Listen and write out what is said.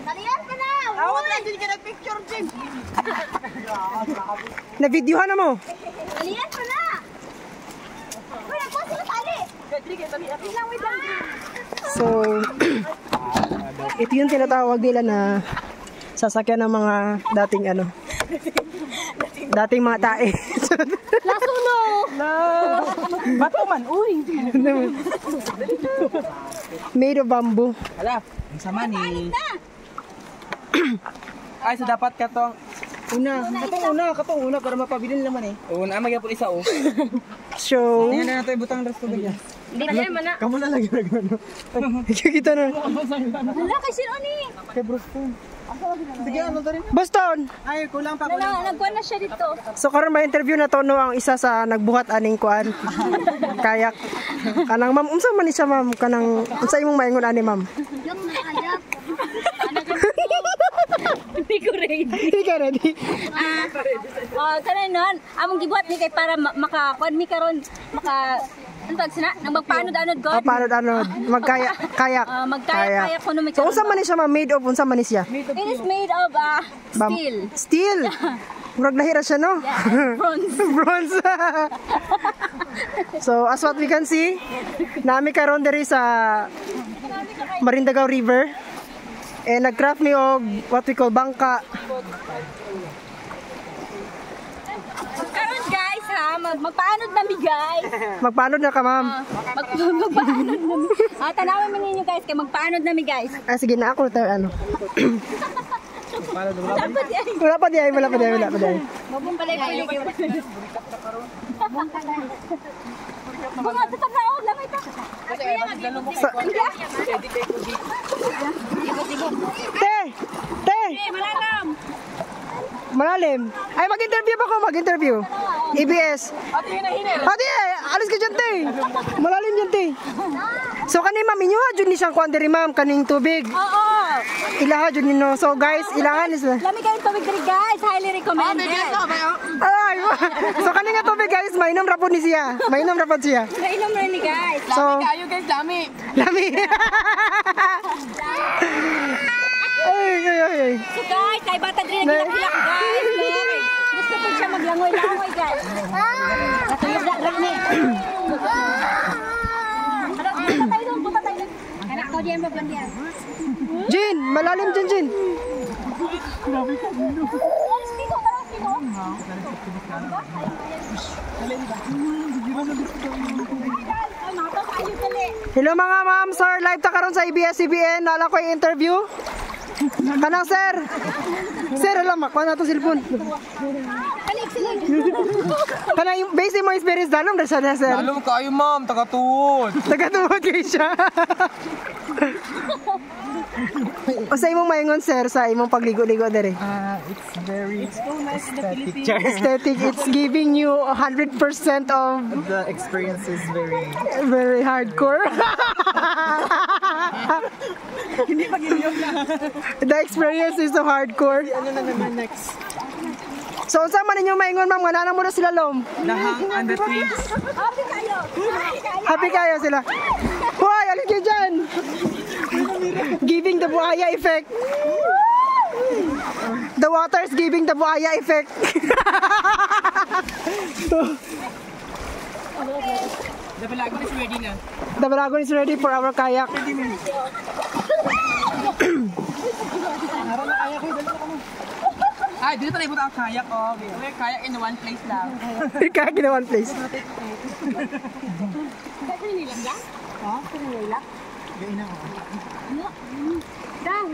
Kaliyan ka na! Awag lang, hindi ka nag-picture, Jim. Na-videohan na mo. Kaliyan ka na! Uy, ako sila tali! Wait lang. So, ito yung tinatawag nila na sasakyan ng mga dating dating mga tae. Lasuno! Bato man, uy. Made of bamboo. Hala, ang sama ni... Ay, so dapat katong... Katong una para mapabilin naman eh. Oo, magyapon isa oh. So, Tingnan na natin ibutang resto ba yan. Hindi na naman na. kamu na lagi nagano. Kita na. Wala kay sino ni? Kay Bruston. Sige, ano to rin? Boston. Ay, kulang pa. Nagkuhan na siya dito. So karon may interview na to no ang isa sa nagbuhat aning kuan. Kayak. Kanang ma'am, unsa man ni siya ma'am? Kanang unsa imong maingon ani ma'am? Yung nakayap. Hindi ko ready. Hindi ka ready. Kanan nun, among gibuhat ni kay para makakuan mi karon ano tawag sina? Nang magpaanod-anod god. Paano magkayak kayak. Magkayak kuno mi. So unsa man ni siya ma'am? Made of unsa man ni siya? It is made of steel. Steel. Murag lahira siya no? Bronze. Bronze. So as what we can see, nami karon diri sa Marindago River. Nag-craft mi og what we call bangka. Karon guys ha, magpaanod na mi guys. Magpaanod na ka ma'am? Magpaanod na mi. Tanawin mo ninyo guys kay magpaanod na mi guys. Sige na ako tayo Dapat yan. Wala pa di ay. Mabong pala yung bunga, tatag na ako, lamay ta. Te! Malalam. Malalim. Ay, mag-interview. EBS. Ate, alis ka dyan, te. Malalim dyan, te. So, kanin ma'am, inyo ha, dyan ni siyang kuhan diri ma'am, kaning tubig. Oo. Ilaha dyan nino. So, guys, ilahan is... Lami kayong tubig diri guys, highly recommended. Ay, so, kaning nga tubig, guys, mainom rapod siya. Mainom rin ni guys. So, Kayo guys, dami. lami. Ay. So guys, kay bata diri nagilak-ilak guys. Gusto ko siya maglangoy-langoy guys. Natulog na ni. Punta tayo. Anak ko diyan ba bandiyan? Jin, malalim dyan, Jin. Hello mga ma'am, sir, live ta karon sa ABS-CBN. Nala ko yung interview. Kanang sir. Sir, alam ako na to cellphone. Kanang yung basic mo experience dalom sa na sir. Dalom kayo ma'am, taga-tuod. Taga-tuod kayo siya. O sa imong maingon sir sa imong pagligo-ligo dere? It's very aesthetic. Aesthetic, it's giving you 100% of The experience is very hardcore. The experience is so hardcore. Ano na naman next? So unsa man ninyo maingon ma'am, nga mo na sila lom? Nahang and the twins. Happy kayo sila. Hoy, alin kayo dyan? Giving the buhaya effect. The water is giving the buhaya effect. The Balagon is ready na. The Balagon is ready for our kayak. Ay, dito tayo ibutang kayak. Okay, kayak in one place lang. Kayak in one place. Kasi nilang yan? Ha? Kasi nilang? Gawin na ako. Dang!